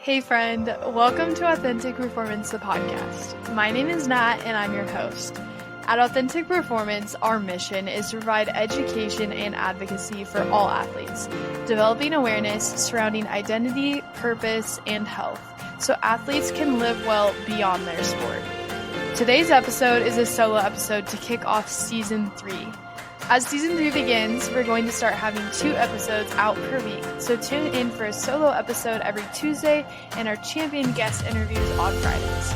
Hey friend, welcome to Authentic Performance, the podcast. My name is Nat and I'm your host. At Authentic Performance, our mission is to provide education and advocacy for all athletes, developing awareness surrounding identity, purpose, and health, so athletes can live well beyond their sport. Today's episode is a solo episode to kick off Season 3. As Season 3 begins, we're going to start having 2 episodes out per week, so tune in for a solo episode every Tuesday and our champion guest interviews on Fridays.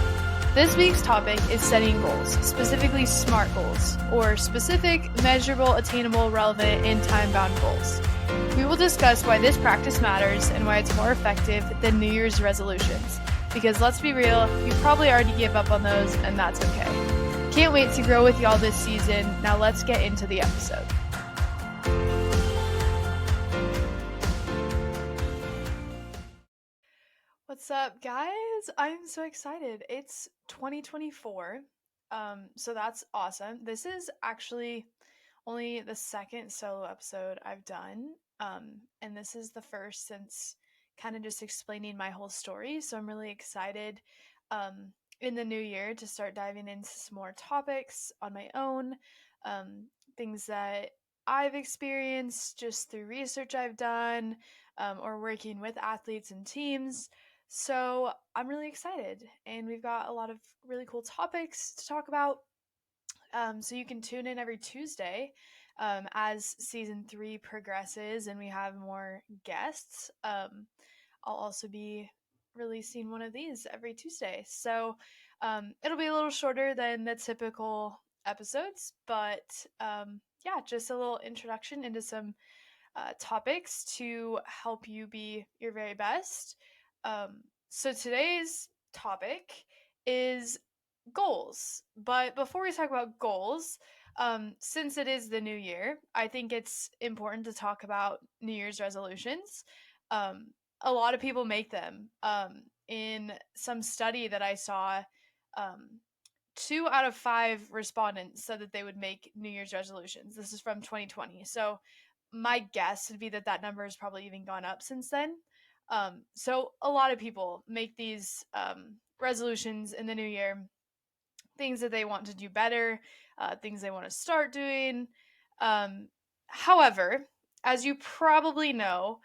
This week's topic is setting goals, specifically SMART goals, or specific, measurable, attainable, relevant, and time-bound goals. We will discuss why this practice matters and why it's more effective than New Year's resolutions, because let's be real, you probably already gave up on those, and that's okay. Can't wait to grow with y'all this season. Now let's get into the episode. What's up, guys? I'm so excited. It's 2024, so that's awesome. This is actually only the second solo episode I've done, and this is the first since kind of just explaining my whole story, so I'm really excited in the new year to start diving into some more topics on my own, things that I've experienced just through research I've done, or working with athletes and teams. So I'm really excited, and we've got a lot of really cool topics to talk about. So you can tune in every Tuesday as Season 3 progresses and we have more guests. I'll also be releasing one of these every Tuesday. So it'll be a little shorter than the typical episodes, but yeah, just a little introduction into some topics to help you be your very best. So today's topic is goals. But before we talk about goals, since it is the new year, I think it's important to talk about New Year's resolutions. A lot of people make them. In some study that I saw, 2 out of 5 respondents said that they would make New Year's resolutions. This is from 2020. So my guess would be that that number has probably even gone up since then. So a lot of people make these resolutions in the new year, things that they want to do better, things they want to start doing. However, as you probably know,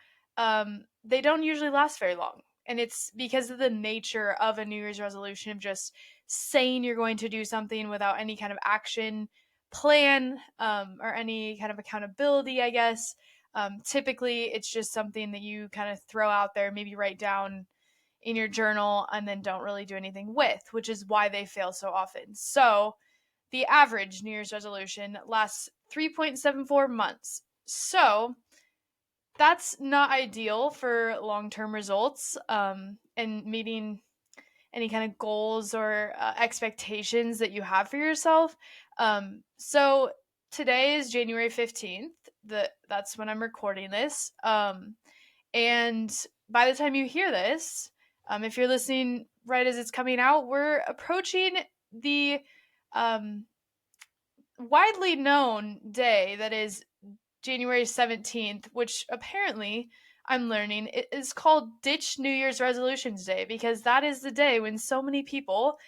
they don't usually last very long. And it's because of the nature of a New Year's resolution of just saying you're going to do something without any kind of action plan, or any kind of accountability, I guess. Typically, it's just something that you kind of throw out there, maybe write down in your journal, and then don't really do anything with, which is why they fail so often. So the average New Year's resolution lasts 3.74 months. So that's not ideal for long-term results, and meeting any kind of goals or expectations that you have for yourself. So today is January 15th. That's when I'm recording this. And by the time you hear this, if you're listening right as it's coming out, we're approaching the widely known day that is January 17th, which apparently I'm learning it is called Ditch New Year's Resolutions Day, because that is the day when so many people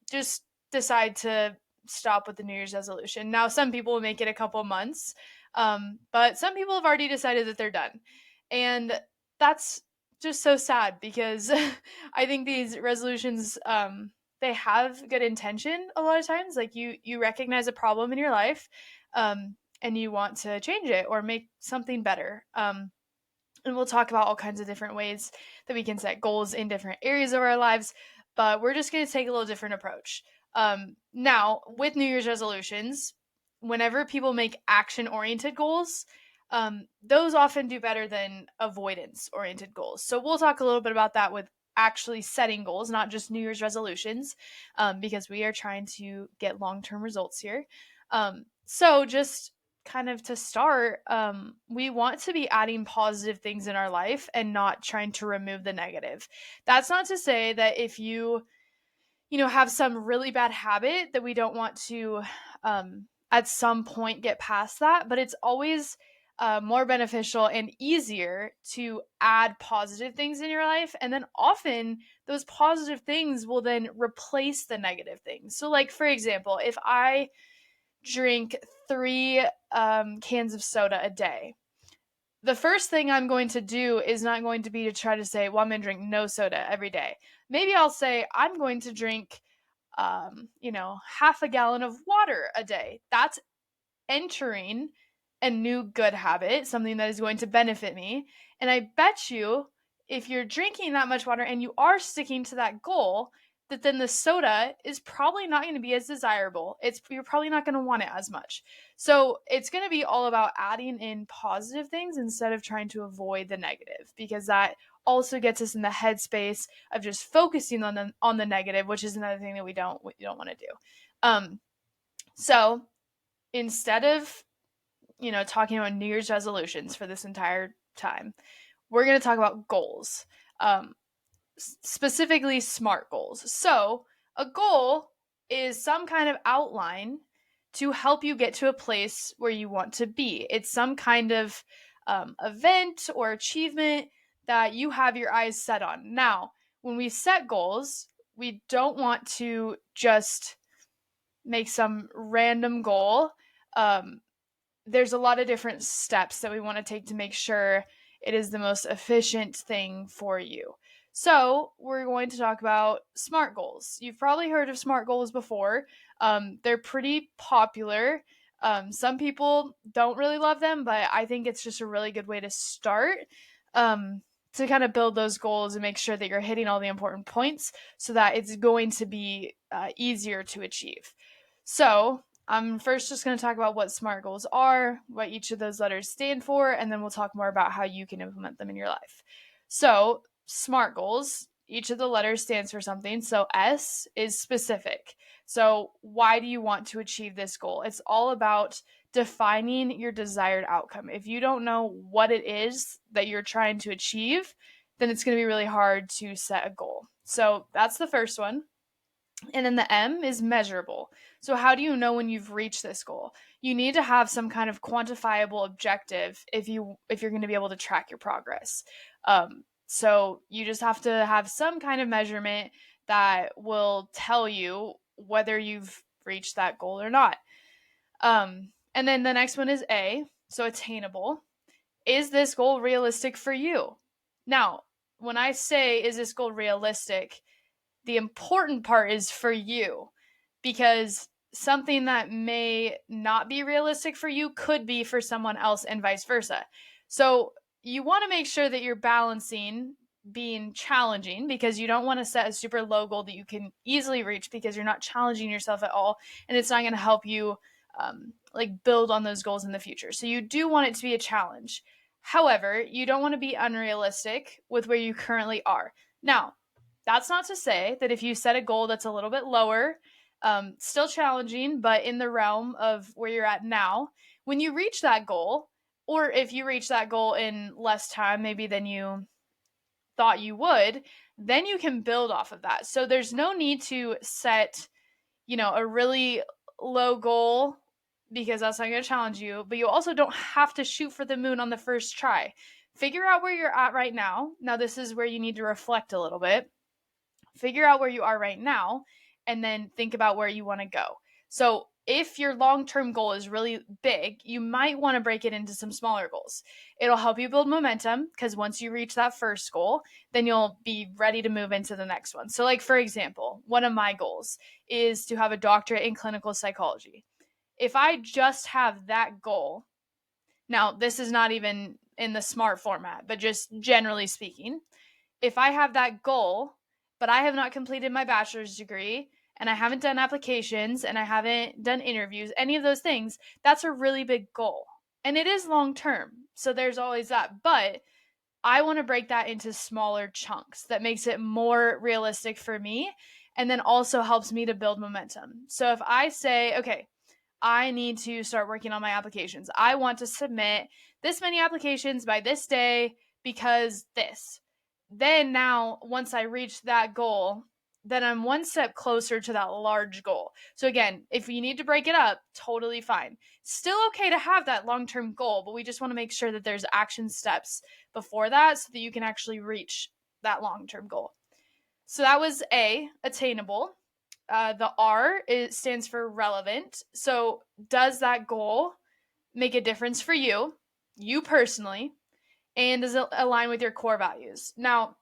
just decide to stop with the New Year's resolution. Now, some people will make it a couple months, but some people have already decided that they're done. And that's just so sad, because I think these resolutions, they have good intention a lot of times. Like you recognize a problem in your life, and you want to change it or make something better. And we'll talk about all kinds of different ways that we can set goals in different areas of our lives, but we're just going to take a little different approach. Now, with New Year's resolutions, whenever people make action-oriented goals, those often do better than avoidance-oriented goals. So we'll talk a little bit about that with actually setting goals, not just New Year's resolutions, because we are trying to get long-term results here. So just kind of to start, we want to be adding positive things in our life and not trying to remove the negative. That's not to say that if you have some really bad habit that we don't want to at some point get past that, but it's always more beneficial and easier to add positive things in your life. And then often those positive things will then replace the negative things. So, like, for example, if I drink 3 cans of soda a day, the first thing I'm going to do is not going to be to try to say, well, I'm going to drink no soda every day. Maybe I'll say, I'm going to drink, half a gallon of water a day. That's entering a new good habit, something that is going to benefit me. And I bet you, if you're drinking that much water and you are sticking to that goal, that then the soda is probably not going to be as desirable. You're probably not going to want it as much. So it's going to be all about adding in positive things instead of trying to avoid the negative, because that also gets us in the headspace of just focusing on the negative, which is another thing that we don't want to do. So instead of talking about New Year's resolutions for this entire time, we're going to talk about goals, specifically SMART goals. So, a goal is some kind of outline to help you get to a place where you want to be. It's some kind of event or achievement that you have your eyes set on. Now, when we set goals, we don't want to just make some random goal. There's a lot of different steps that we want to take to make sure it is the most efficient thing for you. So, we're going to talk about SMART goals. You've probably heard of SMART goals before. They're pretty popular. Some people don't really love them, but I think it's just a really good way to start, to kind of build those goals and make sure that you're hitting all the important points so that it's going to be easier to achieve. So, I'm first just going to talk about what SMART goals are, what each of those letters stand for, and then we'll talk more about how you can implement them in your life. So, SMART goals, each of the letters stands for something. So, S is specific. So, why do you want to achieve this goal? It's all about defining your desired outcome. If you don't know what it is that you're trying to achieve, then it's going to be really hard to set a goal. So, that's the first one. And then the M is measurable. So how do you know when you've reached this goal? You need to have some kind of quantifiable objective if you're going to be able to track your progress. So you just have to have some kind of measurement that will tell you whether you've reached that goal or not. And then the next one is A, so attainable. Is this goal realistic for you? Now, when I say, is this goal realistic, the important part is for you, because something that may not be realistic for you could be for someone else and vice versa. So you want to make sure that you're balancing being challenging, because you don't want to set a super low goal that you can easily reach because you're not challenging yourself at all, and it's not going to help you build on those goals in the future. So you do want it to be a challenge. However, you don't want to be unrealistic with where you currently are. Now, that's not to say that if you set a goal that's a little bit lower, still challenging, but in the realm of where you're at now, when you reach that goal, or if you reach that goal in less time, maybe than you thought you would, then you can build off of that. So there's no need to set, a really low goal, because that's not going to challenge you, but you also don't have to shoot for the moon on the first try. Figure out where you're at right now. Now, this is where you need to reflect a little bit. Figure out where you are right now, and then think about where you want to go. So if your long-term goal is really big, you might want to break it into some smaller goals. It'll help you build momentum, because once you reach that first goal, then you'll be ready to move into the next one. So, like, for example, one of my goals is to have a doctorate in clinical psychology. If I just have that goal, now this is not even in the SMART format, but just generally speaking, if I have that goal, but I have not completed my bachelor's degree, and I haven't done applications, and I haven't done interviews, any of those things, that's a really big goal. And it is long term. So there's always that. But I want to break that into smaller chunks that makes it more realistic for me, and then also helps me to build momentum. So if I say, okay, I need to start working on my applications. I want to submit this many applications by this day because this. Then now, once I reach that goal, then I'm one step closer to that large goal. So again, if you need to break it up, totally fine. Still okay to have that long-term goal, but we just want to make sure that there's action steps before that so that you can actually reach that long-term goal. So that was A, attainable. The R, it stands for relevant. So does that goal make a difference for you personally, and does it align with your core values? Now,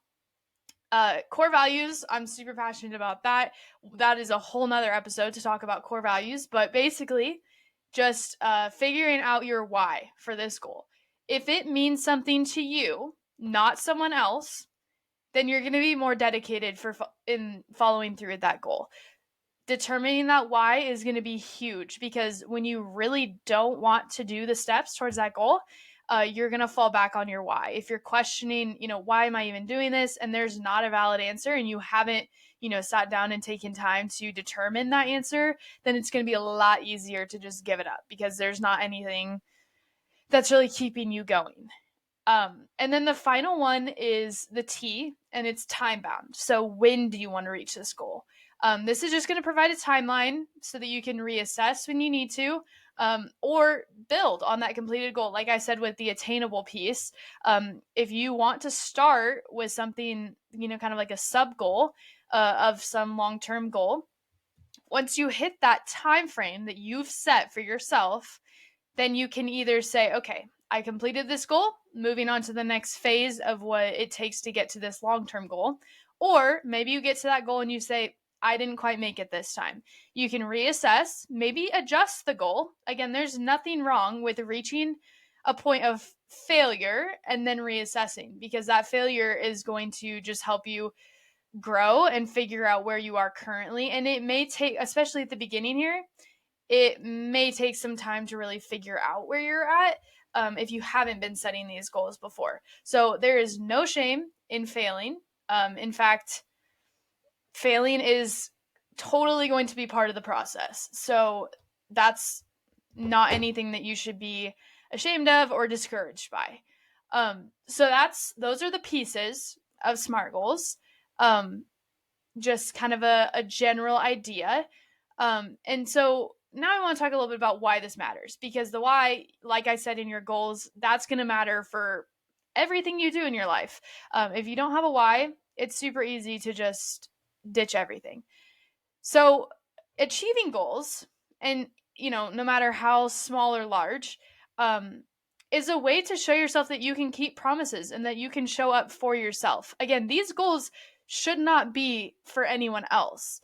core values, I'm super passionate about that. That is a whole nother episode to talk about core values, but basically just figuring out your why for this goal. If it means something to you, not someone else, then you're going to be more dedicated in following through with that goal. Determining that why is going to be huge, because when you really don't want to do the steps towards that goal, you're going to fall back on your why. If you're questioning, why am I even doing this? And there's not a valid answer, and you haven't, sat down and taken time to determine that answer, then it's going to be a lot easier to just give it up because there's not anything that's really keeping you going. And then the final one is the T, and it's time bound. So when do you want to reach this goal? This is just going to provide a timeline so that you can reassess when you need to, or build on that completed goal. Like I said, with the attainable piece, if you want to start with something, kind of like a sub goal of some long term goal, once you hit that time frame that you've set for yourself, then you can either say, okay, I completed this goal, moving on to the next phase of what it takes to get to this long term goal. Or maybe you get to that goal and you say, I didn't quite make it this time. You can reassess, maybe adjust the goal. Again, there's nothing wrong with reaching a point of failure and then reassessing, because that failure is going to just help you grow and figure out where you are currently. And it may take, especially at the beginning here, it may take some time to really figure out where you're at, if you haven't been setting these goals before. So there is no shame in failing. In fact, failing is totally going to be part of the process. So that's not anything that you should be ashamed of or discouraged by. So those are the pieces of SMART goals. Just kind of a general idea. And so now I want to talk a little bit about why this matters, because the why, like I said, in your goals, that's going to matter for everything you do in your life. If you don't have a why, it's super easy to just ditch everything. So achieving goals, and no matter how small or large, um, is a way to show yourself that you can keep promises and that you can show up for yourself. Again, these goals should not be for anyone else.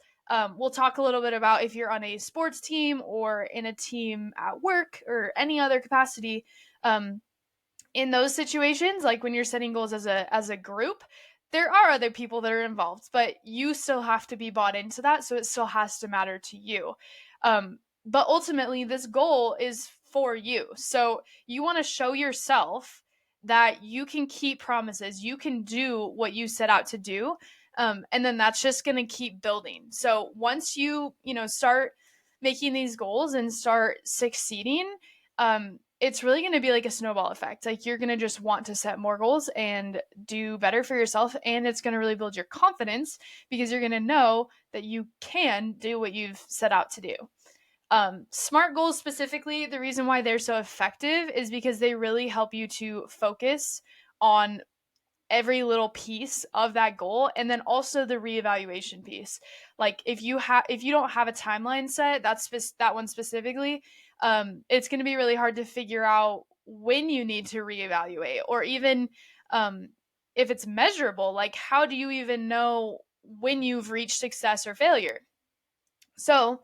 We'll talk a little bit about if you're on a sports team or in a team at work or any other capacity. In those situations, like when you're setting goals as a group, there are other people that are involved, but you still have to be bought into that, so it still has to matter to you. But ultimately, this goal is for you. So you want to show yourself that you can keep promises, you can do what you set out to do, and then that's just going to keep building. So once you start making these goals and start succeeding, it's really going to be like a snowball effect. Like you're going to just want to set more goals and do better for yourself, and it's going to really build your confidence because you're going to know that you can do what you've set out to do. SMART goals specifically, the reason why they're so effective is because they really help you to focus on every little piece of that goal, and then also the reevaluation piece. Like if you don't have a timeline set, that one specifically, it's going to be really hard to figure out when you need to reevaluate, or even if it's measurable, like how do you even know when you've reached success or failure? So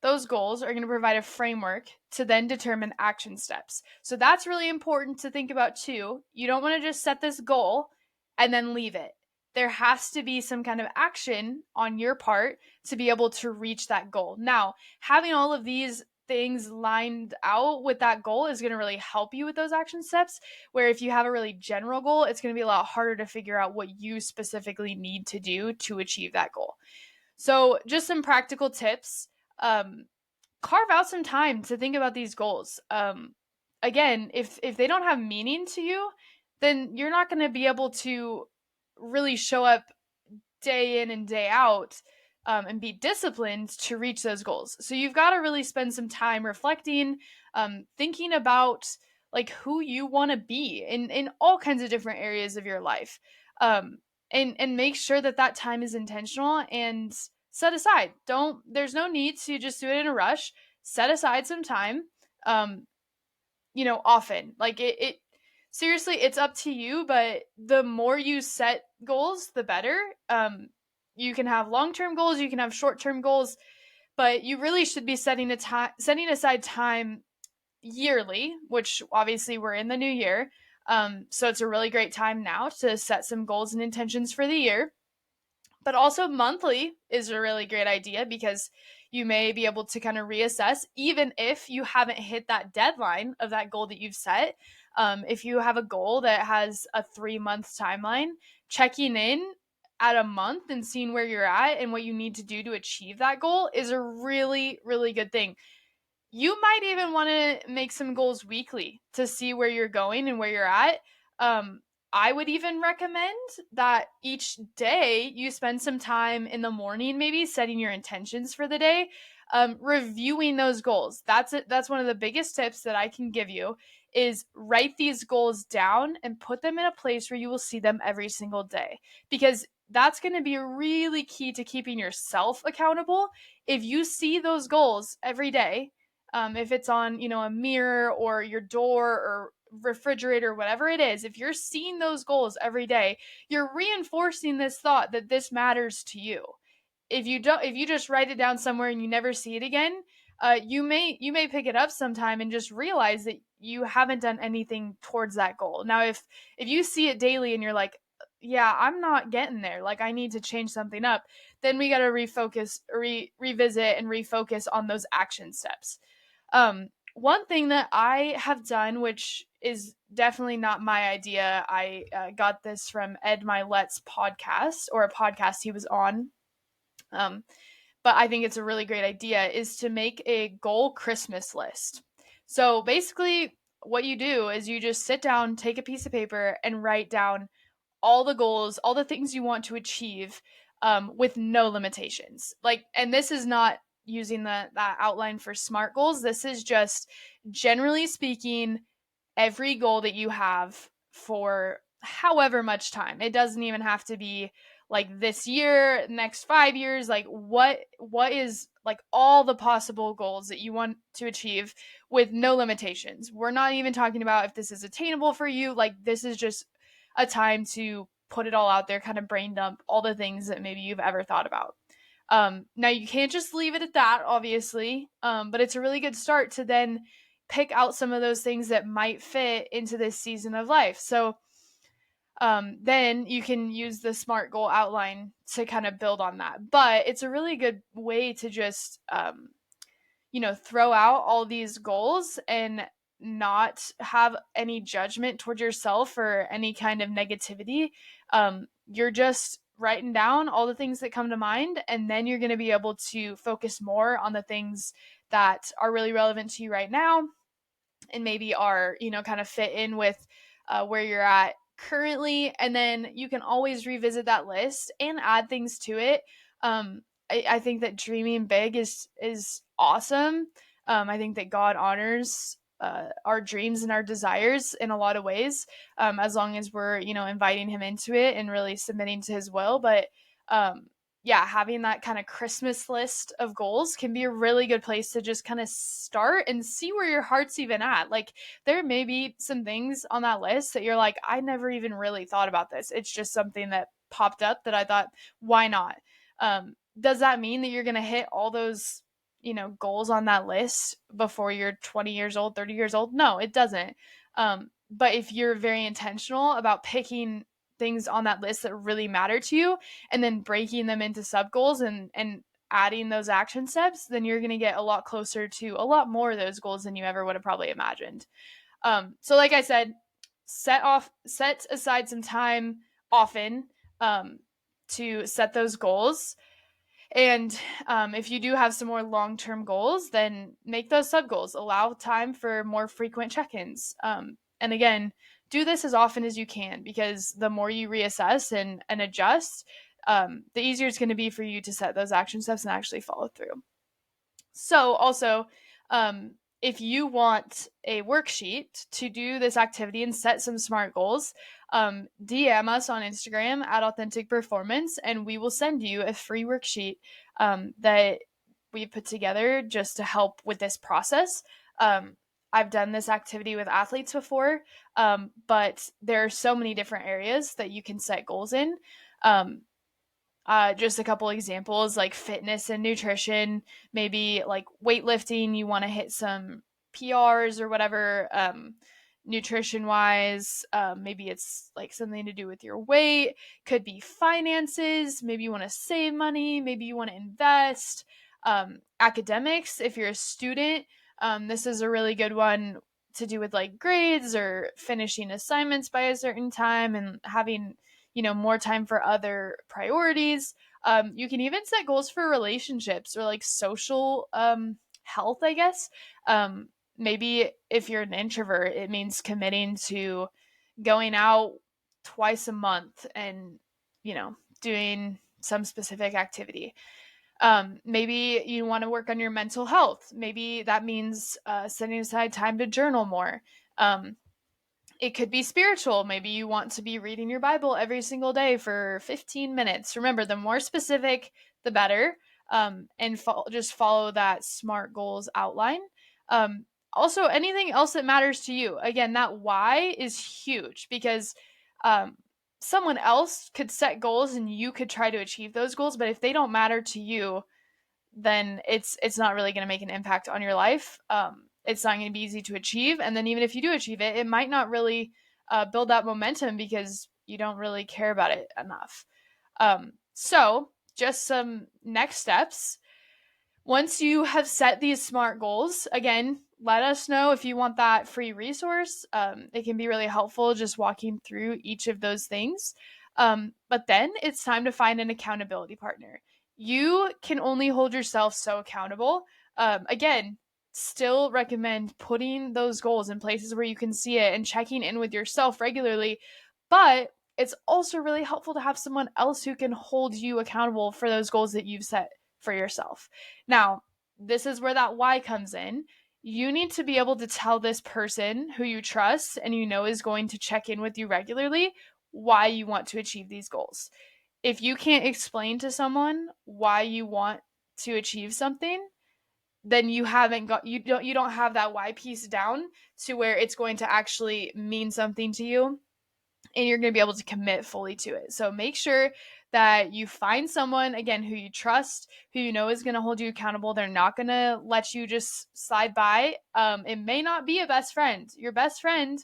those goals are going to provide a framework to then determine action steps. So that's really important to think about too. You don't want to just set this goal and then leave it. There has to be some kind of action on your part to be able to reach that goal. Now, having all of these things lined out with that goal is going to really help you with those action steps. Where if you have a really general goal, it's going to be a lot harder to figure out what you specifically need to do to achieve that goal. So, just some practical tips. Um, Carve out some time to think about these goals. Again, if they don't have meaning to you, then you're not going to be able to really show up day in and day out, and be disciplined to reach those goals. So you've got to really spend some time reflecting, thinking about like who you want to be in all kinds of different areas of your life. And make sure that that time is intentional and set aside. Don't There's no need to just do it in a rush. Set aside some time, um, often. Like it seriously, it's up to you, but the more you set goals, the better. You can have long-term goals, you can have short-term goals, but you really should be setting aside time yearly, which obviously we're in the new year. So it's a really great time now to set some goals and intentions for the year. But also monthly is a really great idea because you may be able to kind of reassess even if you haven't hit that deadline of that goal that you've set. If you have a goal that has a 3 month timeline, checking in at a month and seeing where you're at and what you need to do to achieve that goal is a really, really good thing. You might even want to make some goals weekly to see where you're going and where you're at. Um, I would even recommend that each day you spend some time in the morning, maybe setting your intentions for the day, reviewing those goals. That's it. That's one of the biggest tips that I can give you is write these goals down and put them in a place where you will see them every single day, because that's going to be really key to keeping yourself accountable. If you see those goals every day, if it's on a mirror or your door or refrigerator, whatever it is, if you're seeing those goals every day, you're reinforcing this thought that this matters to you. If you just write it down somewhere and you never see it again, you may pick it up sometime and just realize that you haven't done anything towards that goal. Now if you see it daily and you're like, yeah, I'm not getting there, like I need to change something up, then we got to revisit and refocus on those action steps. One thing that I have done, which is definitely not my idea, I got this from Ed Milet's podcast, or a podcast he was on. Um, but I think it's a really great idea, is to make a goal Christmas list. So basically, what you do is you just sit down, take a piece of paper, and write down all the goals, all the things you want to achieve, with no limitations. And this is not using that outline for SMART goals. This is just generally speaking, every goal that you have for however much time. It doesn't even have to be like this year, next 5 years, like what is like all the possible goals that you want to achieve with no limitations. We're not even talking about if this is attainable for you. Like this is just a time to put it all out there, kind of brain dump all the things that maybe you've ever thought about. Now you can't just leave it at that, obviously, but it's a really good start to then pick out some of those things that might fit into this season of life. So then you can use the SMART goal outline to kind of build on that. But it's a really good way to just, throw out all these goals and not have any judgment toward yourself or any kind of negativity. You're just writing down all the things that come to mind, and then you're going to be able to focus more on the things that are really relevant to you right now and maybe are, kind of fit in with where you're at currently. And then you can always revisit that list and add things to it. I think that dreaming big is awesome. I think that God honors our dreams and our desires in a lot of ways, as long as we're, inviting Him into it and really submitting to His will. But yeah, having that kind of Christmas list of goals can be a really good place to just kind of start and see where your heart's even at. Like, there may be some things on that list that you're like, I never even really thought about this. It's just something that popped up that I thought, why not? Does that mean that you're going to hit all those, goals on that list before you're 20 years old, 30 years old? No, it doesn't. But if you're very intentional about picking things on that list that really matter to you and then breaking them into sub goals and adding those action steps, then you're going to get a lot closer to a lot more of those goals than you ever would have probably imagined. So like I said, set aside some time often, to set those goals. And if you do have some more long-term goals, then make those sub goals. Allow time for more frequent check-ins. And again, do this as often as you can, because the more you reassess and adjust, the easier it's going to be for you to set those action steps and actually follow through. So also, um, if you want a worksheet to do this activity and set some SMART goals, DM us on Instagram at Authentic Performance, and we will send you a free worksheet that we've put together just to help with this process. I've done this activity with athletes before, but there are so many different areas that you can set goals in. Um, just a couple examples like fitness and nutrition, maybe like weightlifting, you want to hit some PRs or whatever. Nutrition wise, maybe it's like something to do with your weight, could be finances, maybe you want to save money, maybe you want to invest. Academics, if you're a student, this is a really good one to do with like grades or finishing assignments by a certain time and having more time for other priorities. You can even set goals for relationships or like social health, I guess. Maybe if you're an introvert, it means committing to going out twice a month and, doing some specific activity. Maybe you want to work on your mental health. Maybe that means setting aside time to journal more. It could be spiritual. Maybe you want to be reading your Bible every single day for 15 minutes. Remember, the more specific, the better. And just follow that SMART goals outline. Um, Also, anything else that matters to you. Again, that why is huge because um, someone else could set goals and you could try to achieve those goals. But if they don't matter to you, then it's not really going to make an impact on your life. It's not going to be easy to achieve, and then even if you do achieve it, it might not really build that momentum because you don't really care about it enough. So, just some next steps. Once you have set these SMART goals, again, let us know if you want that free resource. It can be really helpful just walking through each of those things. But then it's time to find an accountability partner. You can only hold yourself so accountable. Again, still recommend putting those goals in places where you can see it and checking in with yourself regularly. But it's also really helpful to have someone else who can hold you accountable for those goals that you've set for yourself. Now, this is where that why comes in. You need to be able to tell this person who you trust and you know is going to check in with you regularly why you want to achieve these goals. If you can't explain to someone why you want to achieve something, then you don't have that why piece down to where it's going to actually mean something to you and you're going to be able to commit fully to it. So make sure that you find someone, again, who you trust, who you know is going to hold you accountable. They're not going to let you just slide by. It may not be a best friend. Your best friend,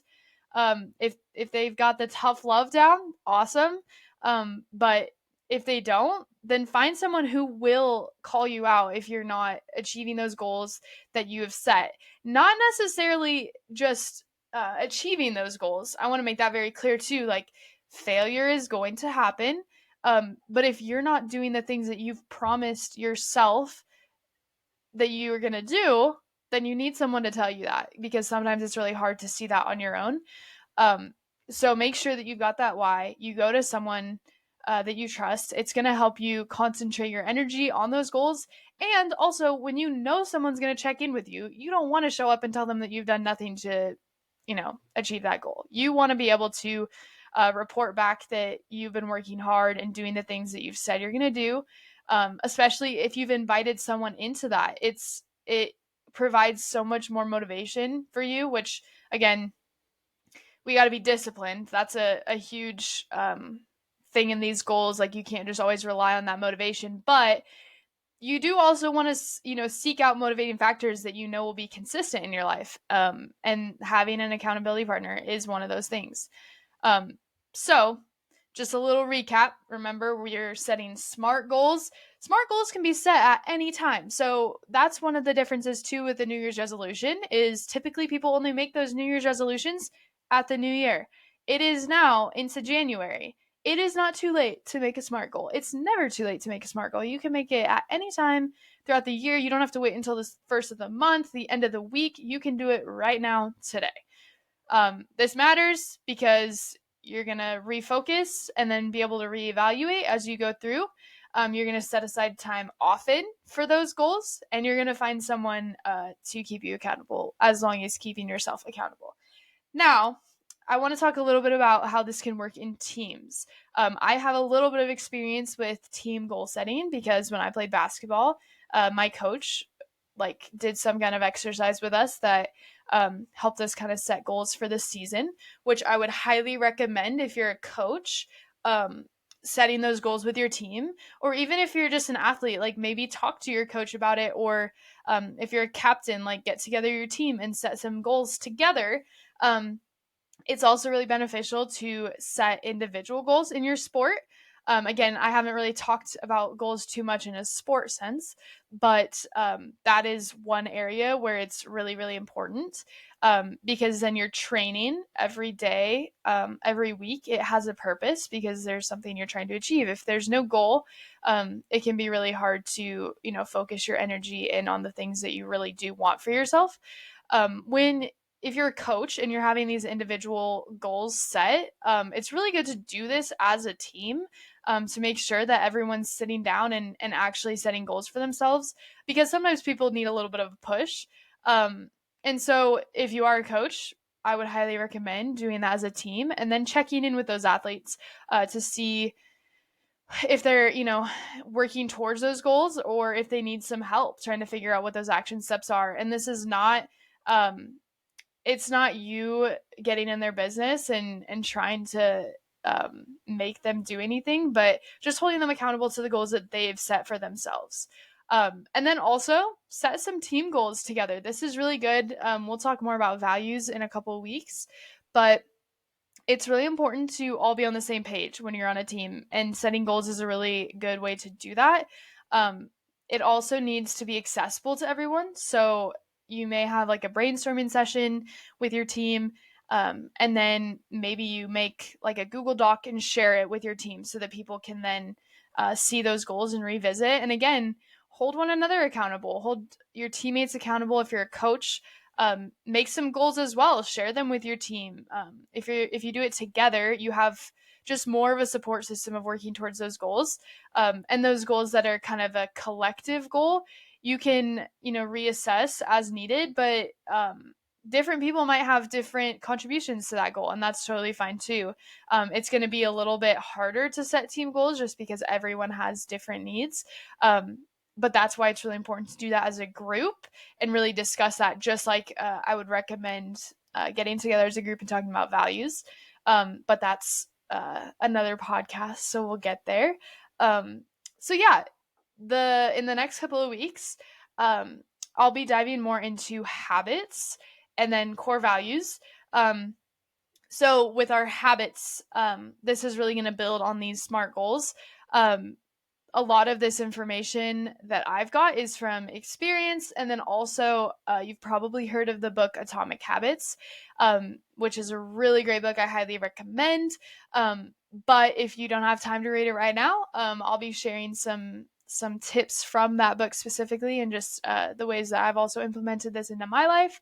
if they've got the tough love down, awesome. But if they don't, then find someone who will call you out if you're not achieving those goals that you have set. Not necessarily just achieving those goals. I want to make that very clear too. Like, failure is going to happen. But if you're not doing the things that you've promised yourself that you are going to do, then you need someone to tell you that because sometimes it's really hard to see that on your own. Um, so make sure that you've got that why. You go to someone that you trust. It's going to help you concentrate your energy on those goals. And also, when you know someone's going to check in with you, you don't want to show up and tell them that you've done nothing to, achieve that goal. You want to be able to report back that you've been working hard and doing the things that you've said you're going to do. Especially if you've invited someone into that, it provides so much more motivation for you, which again, we got to be disciplined. That's a huge thing in these goals. Like, you can't just always rely on that motivation, but you do also want to, seek out motivating factors that will be consistent in your life. And having an accountability partner is one of those things. So, just a little recap. Remember, we're setting SMART goals. SMART goals can be set at any time. So that's one of the differences too with the New Year's resolution is typically people only make those New Year's resolutions at the new year. It is now into January. It is not too late to make a SMART goal. It's never too late to make a SMART goal. You can make it at any time throughout the year. You don't have to wait until the first of the month, the end of the week. You can do it right now, today. This matters because you're going to refocus and then be able to reevaluate as you go through. You're going to set aside time often for those goals, and you're going to find someone to keep you accountable as long as keeping yourself accountable. Now, I want to talk a little bit about how this can work in teams. I have a little bit of experience with team goal setting because when I played basketball, my coach did some kind of exercise with us that helped us kind of set goals for the season, which I would highly recommend if you're a coach. Setting those goals with your team, or even if you're just an athlete, like maybe talk to your coach about it, or if you're a captain, like get together your team and set some goals together. It's also really beneficial to set individual goals in your sport. Again, I haven't really talked about goals too much in a sport sense, but that is one area where it's really, really important, because then you're training every day, every week. It has a purpose because there's something you're trying to achieve. If there's no goal, it can be really hard to, focus your energy in on the things that you really do want for yourself. When if you're a coach and you're having these individual goals set, it's really good to do this as a team, to make sure that everyone's sitting down and actually setting goals for themselves, because sometimes people need a little bit of a push. And so if you are a coach, I would highly recommend doing that as a team and then checking in with those athletes to see if they're, working towards those goals or if they need some help trying to figure out what those action steps are. And this is not, it's not you getting in their business and trying to make them do anything, but just holding them accountable to the goals that they've set for themselves. And then also set some team goals together. This is really good. We'll talk more about values in a couple of weeks, but it's really important to all be on the same page when you're on a team, and setting goals is a really good way to do that. Um, it also needs to be accessible to everyone. So you may have like a brainstorming session with your team, and then maybe you make like a Google Doc and share it with your team so that people can then see those goals and revisit. And again, hold one another accountable, hold your teammates accountable. If you're a coach, make some goals as well, share them with your team. If you do it together, you have just more of a support system of working towards those goals. And those goals that are kind of a collective goal, you can, reassess as needed, but different people might have different contributions to that goal, and that's totally fine too. It's going to be a little bit harder to set team goals just because everyone has different needs. But that's why it's really important to do that as a group and really discuss that, just like I would recommend getting together as a group and talking about values. But that's another podcast, so we'll get there. So yeah, in the next couple of weeks, I'll be diving more into habits and then core values. So with our habits, this is really going to build on these SMART goals. A lot of this information that I've got is from experience. And then also, you've probably heard of the book Atomic Habits, which is a really great book. I highly recommend. But if you don't have time to read it right now, I'll be sharing some tips from that book specifically, and just the ways that I've also implemented this into my life.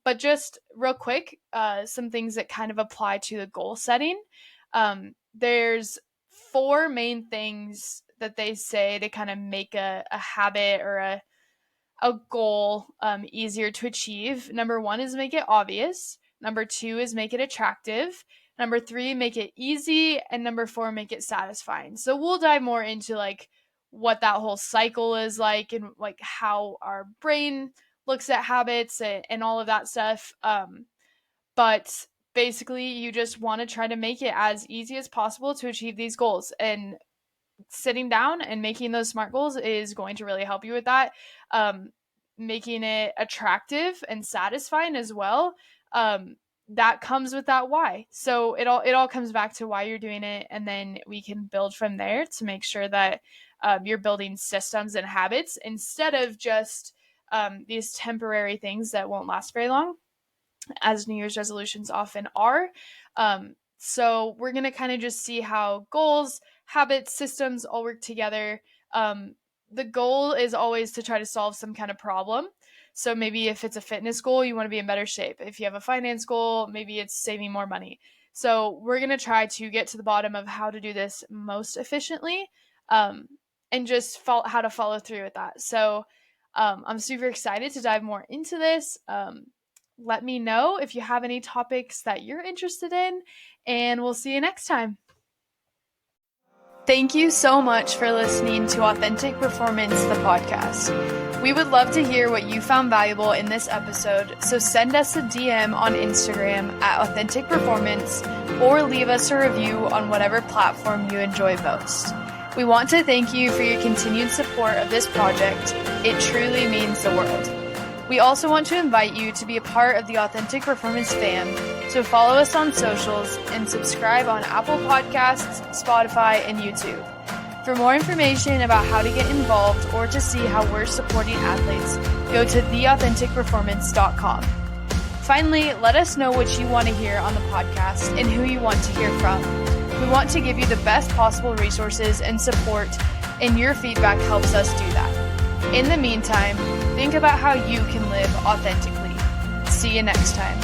But just real quick, some things that kind of apply to the goal setting. There's four main things that they say to kind of make a habit or a goal easier to achieve. Number one is make it obvious. Number two is make it attractive. Number three, make it easy. And number four, make it satisfying. So we'll dive more into like what that whole cycle is like, and like how our brain looks at habits and all of that stuff. But basically, you just want to try to make it as easy as possible to achieve these goals. And sitting down and making those SMART goals is going to really help you with that. Making it attractive and satisfying as well. That comes with that why. So it all comes back to why you're doing it, and then we can build from there to make sure that you're building systems and habits instead of just these temporary things that won't last very long, as New Year's resolutions often are. So we're going to kind of just see how goals, habits, systems all work together. The goal is always to try to solve some kind of problem. So maybe if it's a fitness goal, you want to be in better shape. If you have a finance goal, maybe it's saving more money. So we're going to try to get to the bottom of how to do this most efficiently, and just how to follow through with that. So I'm super excited to dive more into this. Let me know if you have any topics that you're interested in, and we'll see you next time. Thank you so much for listening to Authentic Performance, the podcast. We would love to hear what you found valuable in this episode, so send us a DM on Instagram at Authentic Performance or leave us a review on whatever platform you enjoy most. We want to thank you for your continued support of this project. It truly means the world. We also want to invite you to be a part of the Authentic Performance fam, so follow us on socials and subscribe on Apple Podcasts, Spotify, and YouTube. For more information about how to get involved or to see how we're supporting athletes, go to theauthenticperformance.com. Finally, let us know what you want to hear on the podcast and who you want to hear from. We want to give you the best possible resources and support, and your feedback helps us do that. In the meantime, think about how you can live authentically. See you next time.